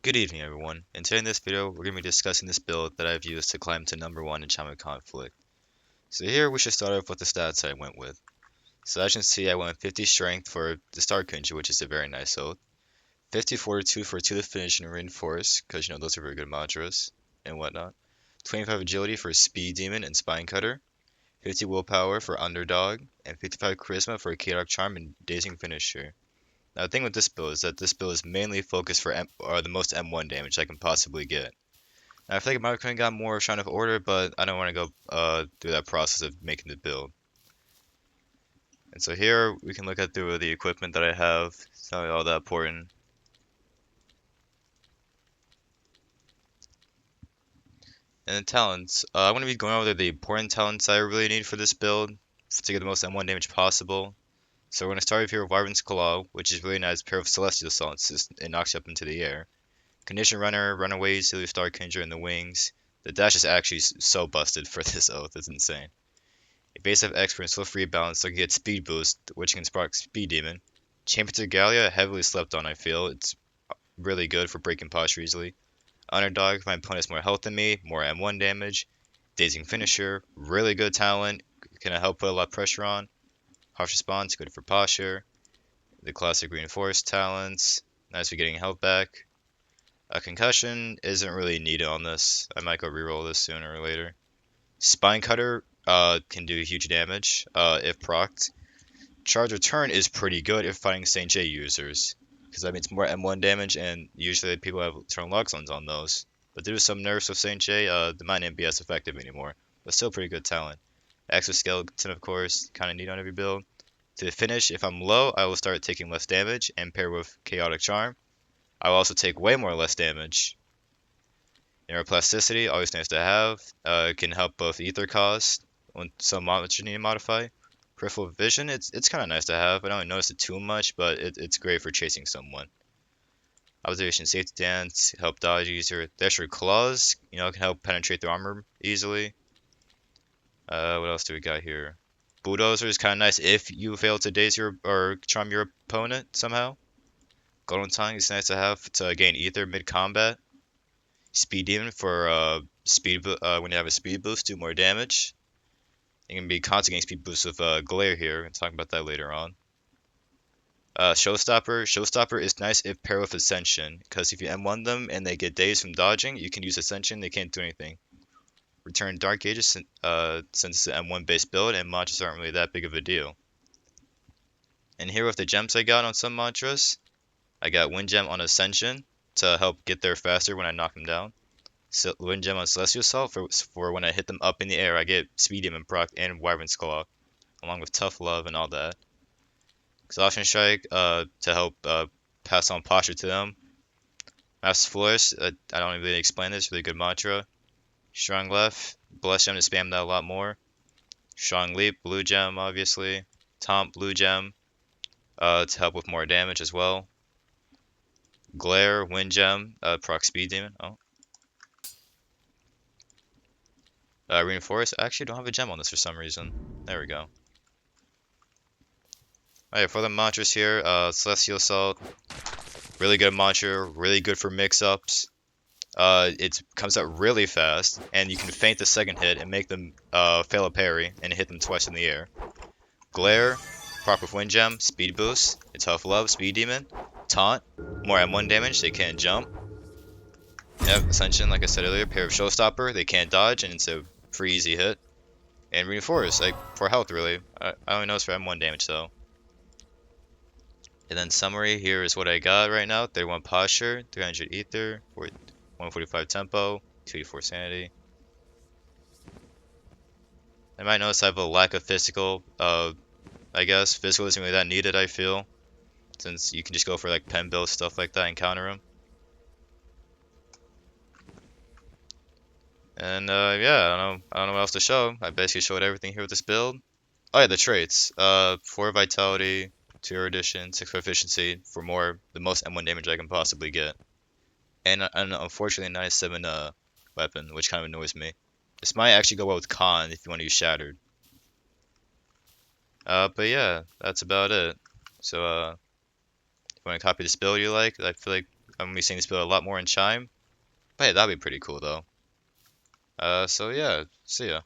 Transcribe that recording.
Good evening, everyone, and today in this video we're going to be discussing this build that I've used to climb to number 1 in Chime Conflict. So here we should start off with the stats I went with. So as you can see, I went with 50 strength for the Star Kunja, which is a very nice oath. 50 fortitude for 2 to finish and reinforce, because those are very good mantras and whatnot. 25 agility for Speed Demon and Spine Cutter. 50 willpower for Underdog, and 55 charisma for Chaotic Charm and Dazing Finisher. Now, the thing with this build is that this build is mainly focused for the most M1 damage I can possibly get. Now, I feel like I might have got more Shrine of Order, but I don't want to go through that process of making the build. And so here we can look at through the equipment that I have. It's not all that important. And the talents. I'm going to be going over the important talents I really need for this build to get the most M1 damage possible. So we're going to start here with Wyvern's Claw, which is really nice pair of Celestial Assault. It knocks you up into the air. Condition Runner, Runaways, Silly Star Kindred, and the Wings. The dash is actually so busted for this oath, it's insane. A base of Expert and Swift Rebalance, so you can get Speed Boost, which can spark Speed Demon. Champion to Gallia, heavily slept on, I feel. It's really good for breaking posture easily. Underdog, if my opponent has more health than me, more M1 damage. Dazing Finisher, really good talent, can help put a lot of pressure on. Harsh Response, good for posture. The classic Reinforced talents, nice for getting health back. A concussion isn't really needed on this. I might go reroll this sooner or later. Spine Cutter can do huge damage if procced. Charge Return is pretty good if fighting St. J users, because that means more M1 damage, and usually people have turn lock zones on those. But due to some nerfs with St. J, they might not be as effective anymore, but still pretty good talent. Exoskeleton, of course, kind of neat on every build. To finish, if I'm low, I will start taking less damage and pair with Chaotic Charm. I will also take way more less damage. Neuroplasticity, always nice to have. It can help both ether cost when some monsters you need to modify. Peripheral vision, it's kind of nice to have. I don't notice it too much, but it's great for chasing someone. Observation, safety dance, help dodge easier. There's claws, can help penetrate the armor easily. What else do we got here? Bulldozer is kind of nice if you fail to daze or charm your opponent somehow. Golden Tongue is nice to have to gain ether mid combat. Speed Demon for when you have a speed boost, do more damage. You can be constant getting speed boost with Glare here. We'll talk about that later on. Showstopper is nice if paired with Ascension, because if you M1 them and they get dazed from dodging, you can use Ascension, they can't do anything. Return Dark Gauges since it's an M1 based build and mantras aren't really that big of a deal. And here with the gems I got on some mantras, I got Wind Gem on Ascension to help get there faster when I knock them down. Wind Gem on Celestial Assault for when I hit them up in the air, I get Speed Demon proc and Wyvern's Claw, along with Tough Love and all that. Exhaustion Strike to help pass on posture to them. Master Flourish, I don't really explain this, really good mantra. Strong Left, Bless Gem to spam that a lot more. Strong Leap, Blue Gem obviously. Taunt, Blue Gem to help with more damage as well. Glare, Wind Gem, proc Speed Demon. Reinforce. I actually don't have a gem on this for some reason. There we go. Alright, for the mantras here, Celestial Assault. Really good mantra, really good for mix-ups. It comes out really fast, and you can feint the second hit and make them fail a parry and hit them twice in the air. Glare, proc with Wind Gem, Speed Boost, Tough Love, Speed Demon, Taunt, more M1 damage, they can't jump. Yep, Ascension, like I said earlier, pair of Showstopper, they can't dodge, and it's a free easy hit. And Reinforce, like, for health really. I only know it's for M1 damage though. And then summary, here is what I got right now. 31 posture, 300 ether, 145 tempo, 284 sanity. I might notice I have a lack of physical, I guess. Physical isn't really that needed, I feel. Since you can just go for like pen build, stuff like that and counter them. And yeah, I don't know what else to show. I basically showed everything here with this build. Oh yeah, the traits. 4 vitality, 2 erudition, 6 proficiency for the most M1 damage I can possibly get. And unfortunately 97 weapon, which kind of annoys me. This might actually go well with Con if you want to use Shattered. But yeah, that's about it. So if you want to copy this build you like, I feel like I'm gonna be seeing this build a lot more in Chime. But hey, that'd be pretty cool though. So yeah, see ya.